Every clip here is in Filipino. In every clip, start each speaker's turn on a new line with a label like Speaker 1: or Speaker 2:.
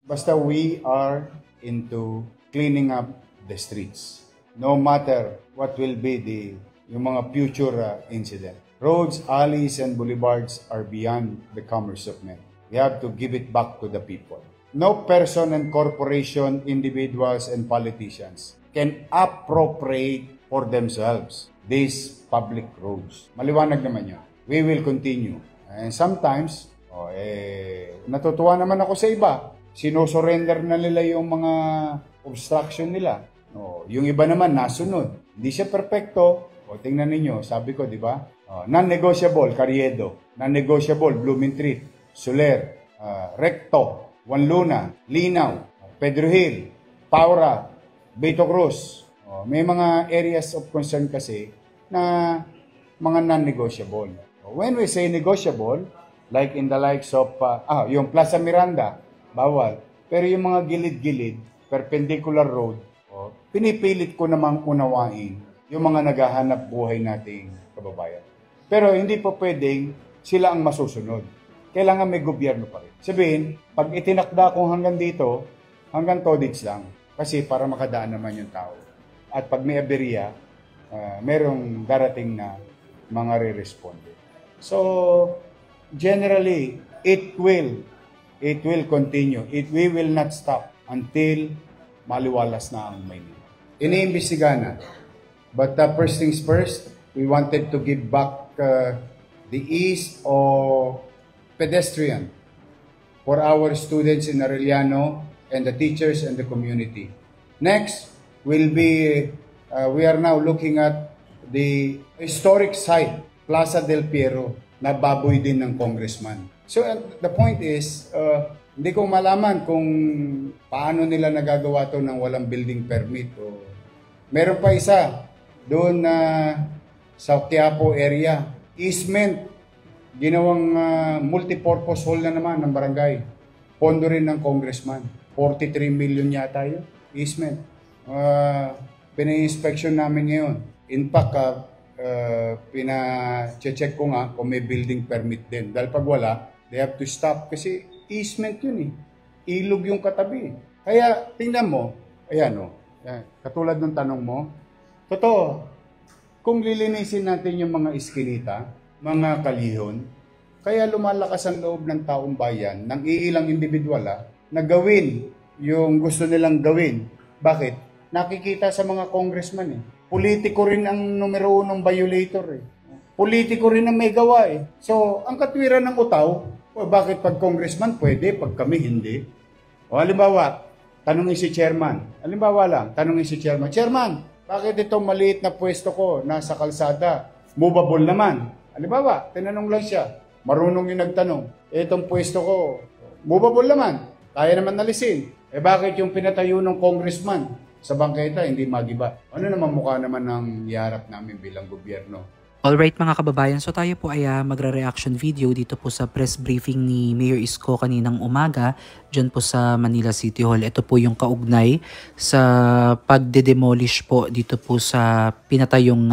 Speaker 1: Basta we are into cleaning up the streets. No matter what will be yung mga future incident. Roads, alleys, and boulevards are beyond the commerce of men. We have to give it back to the people. No person and corporation, individuals, and politicians can appropriate for themselves these public roads. Maliwanag naman yun. We will continue. And sometimes, natutuwa naman ako sa iba. Sino-surrender na nila yung mga obstruction nila. Yung iba naman, nasunod. Hindi siya perfecto. Tingnan ninyo, sabi ko, di ba? Non-negotiable, Carriedo. Non-negotiable, Blumentritt, Soler, Recto, Juan-Luna, Linaw, Pedro Hill, Paura, Beto Cruz. May mga areas of concern kasi na mga non-negotiable. When we say negotiable, like in the likes of, yung Plaza Miranda, bawal. Pero yung mga gilid-gilid, perpendicular road, pinipilit ko namang unawain yung mga naghahanap buhay nating kababayan. Pero hindi po pwedeng sila ang masusunod. Kailangan may gobyerno pa rin. Sabihin, pag itinakda ko hanggang dito, hanggang Todits lang. Kasi para makadaan naman yung tao. At pag may aberya, merong darating na mga re-responde. So, generally, it will continue. We will not stop until maliwalas na ang Maynila. Iniimbestiga na. But first things first, we wanted to give back the ease of pedestrian for our students in Arellano and the teachers and the community. Next will be, we are now looking at the historic site, Plaza del Piero, na baboy din ng congressman. So the point is, hindi ko malaman kung paano nila nagagawa to ng walang building permit. Meron pa isa, doon sa Quiapo area, easement, ginawang multipurpose hall na naman ng barangay. Pondo rin ng congressman. 43 million yata yun, easement. Pina-inspection namin ngayon. In fact, pina-check ko nga kung may building permit din. Dahil pag wala, they have to stop kasi easement yun eh. Ilog yung katabi. Kaya tingnan mo, ayan katulad ng tanong mo, totoo, kung lilinisin natin yung mga iskinita, mga kalihon, kaya lumalakas ang loob ng taong bayan, ng iilang individual na gawin yung gusto nilang gawin. Bakit? Nakikita sa mga congressman eh. Politiko rin ang numero unong violator eh. Politiko rin ang may gawa eh. So, ang katwiran ng utaw, bakit pag congressman pwede, pag kami hindi? Halimbawa, tanungin si chairman. Halimbawa lang, tanungin si chairman. Chairman, bakit itong maliit na pwesto ko nasa kalsada? Movable naman. Halimbawa, tinanong lang siya. Marunong yung nagtanong. Itong pwesto ko, movable naman. Kaya naman nalisin. Bakit yung pinatayo ng congressman sa bangketa hindi magiba? Ano naman mukha naman ng iharap namin bilang gobyerno?
Speaker 2: Alright mga kababayan, so tayo po ay magre-reaction video dito po sa press briefing ni Mayor Isko kaninang umaga dyan po sa Manila City Hall. Ito po yung kaugnay sa pagde-demolish po dito po sa pinatayong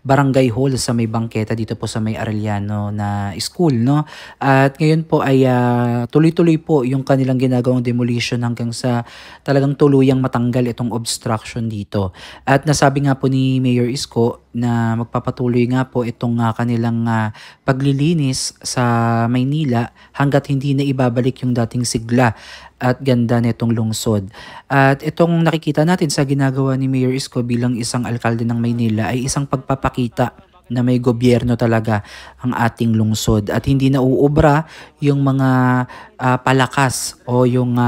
Speaker 2: barangay hall sa may bangketa dito po sa may Arellano na school, no? At ngayon po ay tuloy-tuloy po yung kanilang ginagawang demolition hanggang sa talagang tuluyang matanggal itong obstruction dito. At nasabi nga po ni Mayor Isko na magpapatuloy nga po itong kanilang paglilinis sa Maynila hanggat hindi na ibabalik yung dating sigla at ganda nitong lungsod. At itong nakikita natin sa ginagawa ni Mayor Isko bilang isang alkalde ng Maynila ay isang pagpapakita na may gobyerno talaga ang ating lungsod at hindi na uubra yung mga palakas o yung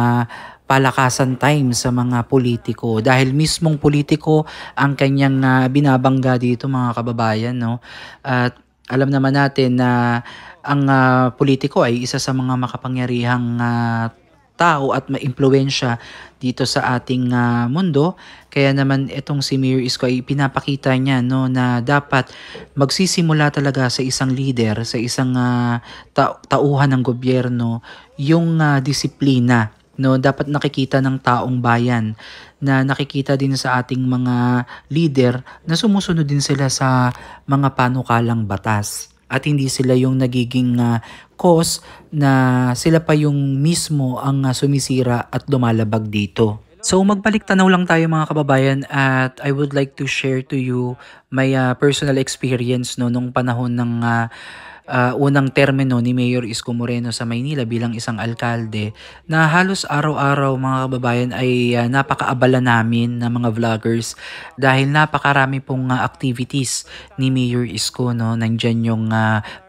Speaker 2: palakasan time sa mga politiko dahil mismong politiko ang kanyang binabangga dito mga kababayan, no? At alam naman natin na ang politiko ay isa sa mga makapangyarihang tao at maimpluwensya dito sa ating mundo. Kaya naman itong si Mayor Isko ay pinapakita niya, no, na dapat magsisimula talaga sa isang leader, sa isang tauhan ng gobyerno yung disiplina. No, dapat nakikita ng taong bayan na nakikita din sa ating mga leader na sumusunod din sila sa mga panukalang batas at hindi sila yung nagiging cause na sila pa yung mismo ang sumisira at lumalabag dito. So magbalik tanaw lang tayo mga kababayan, at I would like to share to you my personal experience no nung panahon ng unang termino ni Mayor Isko Moreno sa Maynila bilang isang alkalde, na halos araw-araw mga kababayan ay napakaabala namin na mga vloggers dahil napakarami pong activities ni Mayor Isko, no. Nandyan yung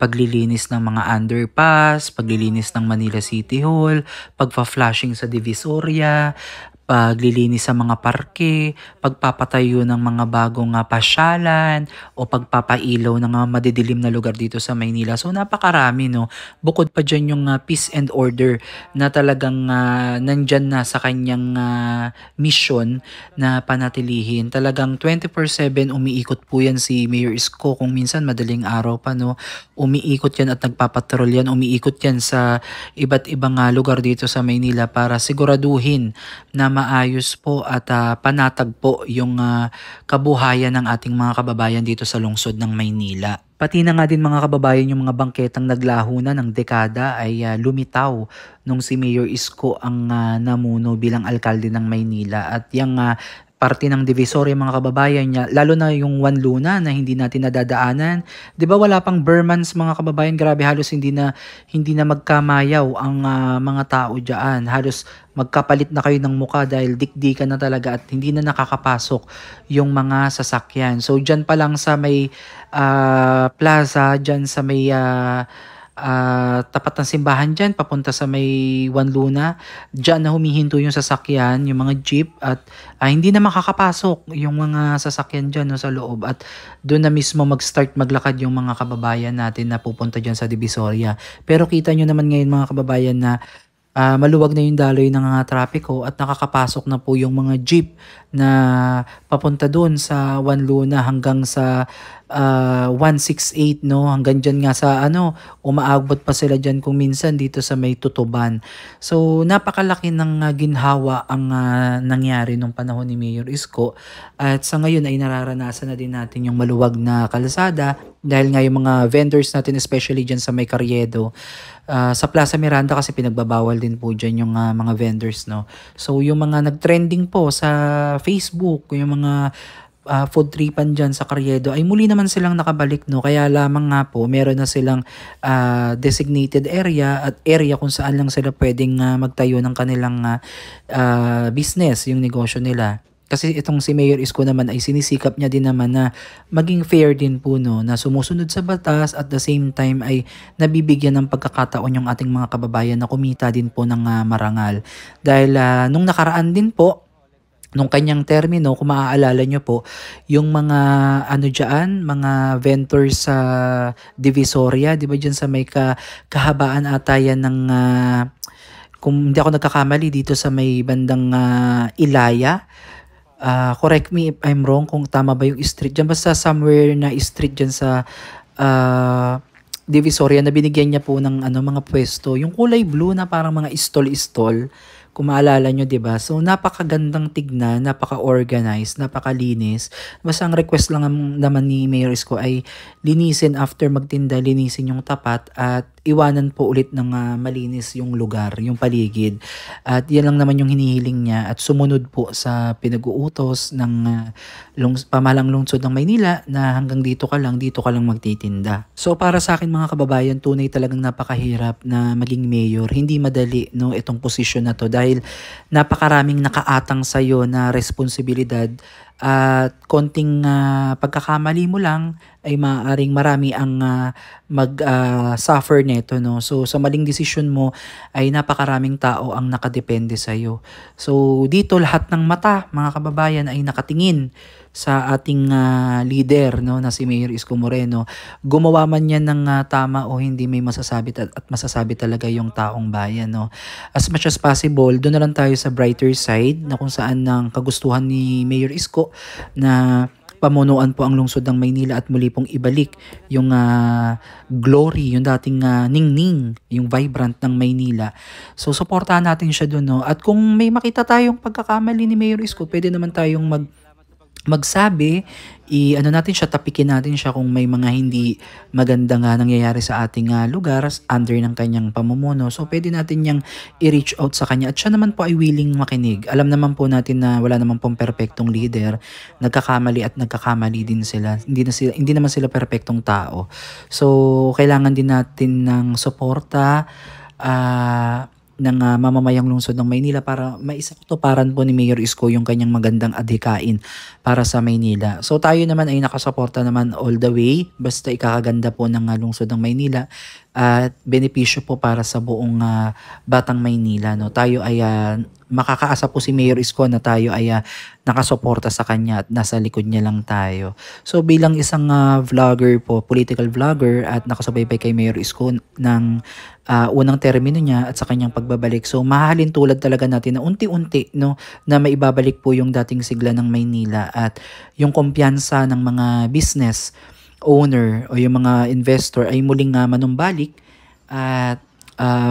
Speaker 2: paglilinis ng mga underpass, paglilinis ng Manila City Hall, pagpa-flashing sa Divisoria, paglilinis sa mga parke, pagpapatayo ng mga bagong pasyalan o pagpapailaw ng mga madidilim na lugar dito sa Maynila. So napakarami, no. Bukod pa dyan yung peace and order na talagang nandyan na sa kanyang mission na panatilihin. Talagang 24/7 umiikot po yan si Mayor Isko, kung minsan madaling araw pa, no. Umiikot yan at nagpapatrol yan, umiikot yan sa iba't ibang lugar dito sa Maynila para siguraduhin na maayos po at panatag po yung kabuhayan ng ating mga kababayan dito sa lungsod ng Maynila. Pati na nga din mga kababayan yung mga bangketang naglaho na ng dekada ay lumitaw nung si Mayor Isko ang namuno bilang alkalde ng Maynila. At yung parte ng Divisoria mga kababayan niya, lalo na yung One Luna na hindi natin nadadaanan. 'Di ba wala pang Burmans mga kababayan, grabe, halos hindi na magkamayaw ang mga tao diyan. Halos magkapalit na kayo ng muka dahil dikdikan na talaga at hindi na nakakapasok yung mga sasakyan. So diyan pa lang sa may plaza, diyan sa may tapat ng simbahan dyan, papunta sa may One Luna, dyan na humihinto yung sasakyan, yung mga jeep, at hindi na makakapasok yung mga sasakyan dyan, no, sa loob, at doon na mismo mag-start maglakad yung mga kababayan natin na pupunta dyan sa Divisoria. Pero kita nyo naman ngayon mga kababayan na maluwag na yung daloy ng trapiko at nakakapasok na po yung mga jeep na papunta doon sa One Luna hanggang sa 168, no, hanggang dyan nga sa umaabot pa sila dyan kung minsan dito sa may Tutuban. So napakalaki ng ginhawa ang nangyari nung panahon ni Mayor Isko, at sa ngayon ay nararanasan na din natin yung maluwag na kalsada dahil nga yung mga vendors natin, especially dyan sa may Carriedo, sa Plaza Miranda kasi pinagbabawal din po dyan yung mga vendors, no. So yung mga nagtrending po sa Facebook, yung mga food tripan dyan sa Carriedo ay muli naman silang nakabalik, no. Kaya lamang nga po meron na silang designated area at area kung saan lang sila pwedeng magtayo ng kanilang business, yung negosyo nila. Kasi itong si Mayor Isko naman ay sinisikap niya din naman na maging fair din po, no, na sumusunod sa batas, at the same time ay nabibigyan ng pagkakataon yung ating mga kababayan na kumita din po ng marangal. Dahil nung nakaraan din po, nung kanyang termino, kung maaalala nyo po, yung mga mga vendors sa Divisoria, di ba dyan sa may kahabaan ata yan ng, kung hindi ako nagkakamali, dito sa may bandang Ilaya. Correct me if I'm wrong kung tama ba yung street dyan, basta somewhere na street dyan sa Divisoria na binigyan niya po ng mga pwesto, yung kulay blue na parang mga stall-stall, kung maalala nyo, diba? So, napakagandang tignan, napaka-organized, napakalinis. Basta ang request lang naman ni Mayor Isko ay linisin after magtinda, linisin yung tapat, at iwanan po ulit ng malinis yung lugar, yung paligid. At yan lang naman yung hinihiling niya, at sumunod po sa pinag-uutos ng pamahalang lungsod ng Maynila na hanggang dito ka lang magtitinda. So, para sa akin mga kababayan, tunay talagang napakahirap na maging mayor. Hindi madali, no, itong posisyon na to dahil napakaraming nakaatang sa'yo na responsibilidad, at konting pagkakamali mo lang ay maaaring marami ang mag-suffer neto, no. So sa maling desisyon mo ay napakaraming tao ang nakadepende sa'yo. So dito lahat ng mata mga kababayan ay nakatingin sa ating leader, no, na si Mayor Isko Moreno. Gumawa man yan ng tama o hindi, may masasabi at masasabi talaga yung taong bayan, no. As much as possible, doon na lang tayo sa brighter side, na kung saan ng kagustuhan ni Mayor Isko na pamunuan po ang lungsod ng Maynila at muli pong ibalik yung glory, yung dating ningning, yung vibrant ng Maynila. So suportahan natin siya doon, no. At kung may makita tayong pagkakamali ni Mayor Isko, pwede naman tayong magsabi, ano natin siya, tapikin natin siya kung may mga hindi maganda nga nangyayari sa ating lugar under ng kanyang pamumuno. So pwede natin yang i-reach out sa kanya at siya naman po ay willing makinig. Alam naman po natin na wala naman pong perpektong leader, nagkakamali at nagkakamali din sila. Hindi naman sila perpektong tao. So kailangan din natin ng suporta ng mamamayang lungsod ng Maynila para maisakatuparan po ni Mayor Isko yung kanyang magandang adhikain para sa Maynila. So tayo naman ay nakasuporta naman all the way basta ikakaganda po ng lungsod ng Maynila at benepisyo po para sa buong Batang Maynila. No? Tayo ay makakaasa po si Mayor Isko na tayo ay nakasuporta sa kanya at nasa likod niya lang tayo. So bilang isang vlogger po, political vlogger at nakasubaybay kay Mayor Isko ng unang termino niya at sa kanyang pagbabalik. So mahalin tulad talaga natin na unti-unti no na maibabalik po yung dating sigla ng Maynila at yung kumpiyansa ng mga business owner o yung mga investor ay muling manumbalik at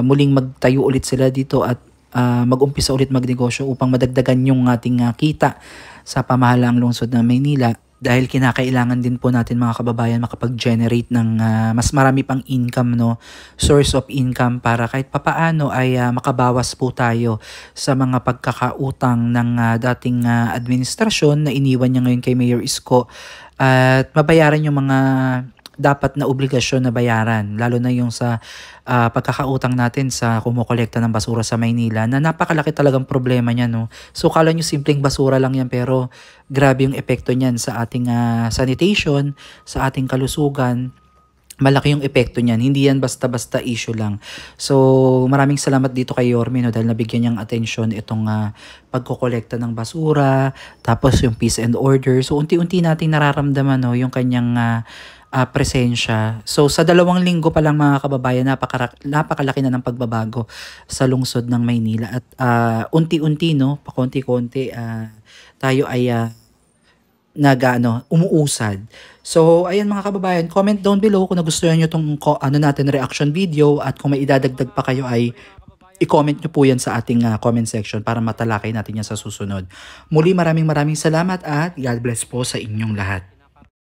Speaker 2: muling magtayo ulit sila dito at mag-umpisa ulit magnegosyo upang madagdagan yung ating kita sa pamahalaang lungsod ng Maynila. Dahil kinakailangan din po natin mga kababayan makapag-generate ng mas marami pang income, no? Source of income para kahit papaano ay makabawas po tayo sa mga pagkakautang ng dating administrasyon na iniwan niya ngayon kay Mayor Isko at mabayaran yung mga dapat na obligasyon na bayaran, lalo na yung sa pagkakautang natin sa kumukolekta ng basura sa Maynila na napakalaki talagang problema niya. No? So kala nyo simpleng basura lang yan pero grabe yung epekto niyan sa ating sanitation, sa ating kalusugan. Malaki yung epekto niyan. Hindi yan basta-basta issue lang. So, maraming salamat dito kay Yorme no, dahil nabigyan niyang atensyon itong pagkokolekta ng basura, tapos yung peace and order. So, unti-unti nating nararamdaman no, yung kanyang presensya. So, sa 2 linggo pa lang mga kababayan, napakalaki na ng pagbabago sa lungsod ng Maynila. At unti-unti, no, pakonti-konti, tayo ay umuusad. So, ayan mga kababayan, comment down below kung nagustuhan nyo itong natin reaction video at kung may idadagdag pa kayo ay i-comment nyo po yan sa ating comment section para matalakay natin yan sa susunod. Muli maraming salamat at God bless po sa inyong lahat.